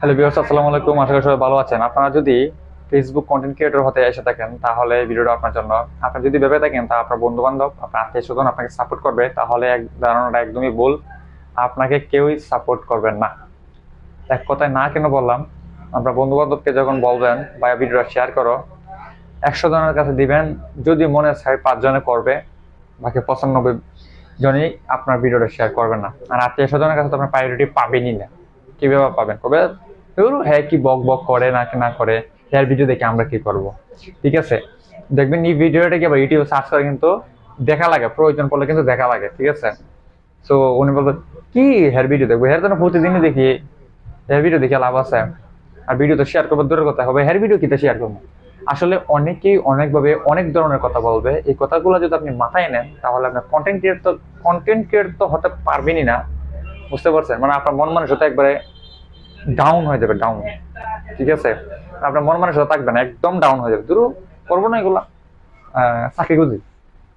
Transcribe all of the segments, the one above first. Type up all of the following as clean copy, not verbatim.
Hello viewers, আসসালামু আলাইকুম। আশা করি সবাই ভালো আছেন। আপনারা যদি ফেসবুক কন্টেন্ট ক্রিয়েটর হতে এসে থাকেন তাহলে ভিডিওটা আপনার জন্য। আপনি যদি ভেবে থাকেন তা আপনার বন্ধু বান্ধব, আপনার আত্মীয় স্বজন আপনাকে সাপোর্ট করবে, তাহলে ধারণাটা একদমই ভুল। আপনাকে কেউই সাপোর্ট করবেন না। এক কথায় না কেন বললাম, আপনার বন্ধু বান্ধবকে যখন বলবেন বা ভিডিওটা শেয়ার করো, 100 জনের কাছে দিবেন, যদি মনে চায় 5 জনে করবে, বাকি 95 জনই আপনার ভিডিওটা শেয়ার করবেন না। আর আত্মীয় স্বজনের কাছে তো আপনার প্রায়োরিটি পাবেনই না। কিভাবে পাবেন? কবে হ্যাঁ কি বক বক করে নাকি না করে, হ্যাঁ ভিডিও দেখে আমরা কি করব? ঠিক আছে, দেখবেন এই ভিডিওটা কি আবার ইউটিউবে সার্চ করে কিন্তু দেখা লাগে, প্রয়োজন পড়লে কিন্তু দেখা লাগে। ঠিক আছে, তো উনি বলবেন কি হেয়ার ভিডিও দেখবো, হেয়ার তো প্রতিদিনই দেখি, হেয়ার ভিডিও দেখে লাভ আছে? আর ভিডিও তো শেয়ার করবো দূরের কথা, হবে হেয়ার ভিডিও কিতে শেয়ার করবো? আসলে অনেকেই অনেকভাবে অনেক ধরনের কথা বলবে। এই কথাগুলো যদি আপনি মাথায় নেন তাহলে আপনার কন্টেন্ট ক্রিয়েটর তো হতে পারবেনই না। বুঝতে পারছেন? মানে আপনার মন মানসিকতা একবারে ডাউন হয়ে যাবে, ডাউন। ঠিক আছে, আপনার মন মানসিকতা থাকবে না, একদম ডাউন হয়ে যাবে। দূর করবো না এগুলা, চাকরি খুঁজি,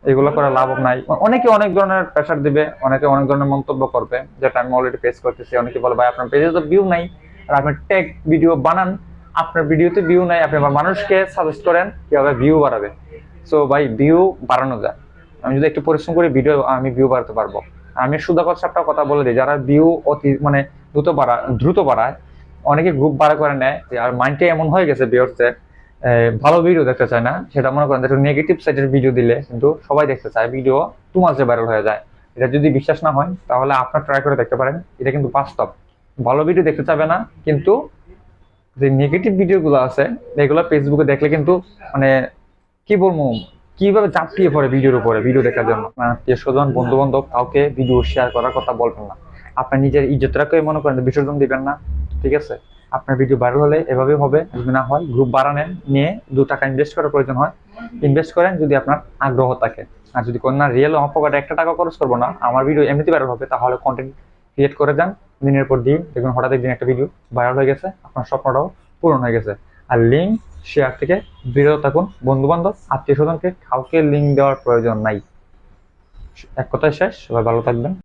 এগুলো করে লাভ নাই। অনেকে অনেক ধরনের প্রেশার দিবে, অনেকে অনেক ধরনের মন্তব্য করবে, যেটা আমি অলরেডি ফেস করতেছি। অনেকে বলে ভাই আপনার পেজে তো ভিউ নাই, আর আপনি টেক ভিডিও বানান, আপনার ভিডিওতে ভিউ নাই, আপনি আবার মানুষকে সাজেস্ট করেন কিভাবে ভিউ বাড়াবে। সো ভাই, ভিউ বাড়ানো যায়, আমি যদি একটু পরিশ্রম করি ভিডিও আমি ভিউ বাড়াতে পারবো। আমি সুধাকর সাপটা কথা বলে দিই, যারা ভিউ অতি মানে দ্রুত বাড়ায়, অনেকে গ্রুপ বাড়া করে নেয়, আর মাইন্ডটা এমন হয়ে গেছে ভিউয়ার্সদের ভালো ভিডিও দেখতে চায় না। সেটা মনে করেন একটু নেগেটিভ সাইডের ভিডিও দিলে কিন্তু সবাই দেখতে চায়, ভিডিও টু মাসে ভাইরাল হয়ে যায়। এটা যদি বিশ্বাস না হয় তাহলে আপনার ট্রাই করে দেখতে পারেন, এটা কিন্তু বাস্তব। ভালো ভিডিও দেখতে চাবে না, কিন্তু যে নেগেটিভ ভিডিওগুলো আছে এগুলো ফেসবুকে দেখলে কিন্তু মানে কি বলবো, কিভাবে চাপিয়ে পড়ে ভিডিওর উপরে, ভিডিও দেখার জন্য। আত্মীয় স্বজন বন্ধু বান্ধব কাউকে ভিডিও শেয়ার করার কথা বলবেন না। আপনার নিজের ইজ্জতটাকে মনে করেন বিসর্জন দিবেন না। ঠিক আছে, আপনার ভিডিও ভাইরাল হলে এভাবে হবে, যদি না হয় গ্রুপ বাড়ানেন, নিয়ে 2 টাকা ইনভেস্ট করার প্রয়োজন হয়, ইনভেস্ট করেন যদি আপনার আগ্রহ থাকে। আর যদি কোন না রিয়েল আমার পকেটে 1 টাকা খরচ করবো না, আমার ভিডিও এমনিতে ভাইরাল হবে, তাহলে কন্টেন্ট ক্রিয়েট করে যান দিনের পর দিন। দেখুন হঠাৎ একদিন একটা ভিডিও ভাইরাল হয়ে গেছে, আপনার স্বপ্নটাও পূরণ হয়ে গেছে। আর লিঙ্ক শেয়ার থেকে বিরত থাকুন। বন্ধু বান্ধব আত্মীয় স্বজনকে কাউকে লিঙ্ক দেওয়ার প্রয়োজন নাই। এক কথায় শেষ, সবাই ভালো থাকবেন।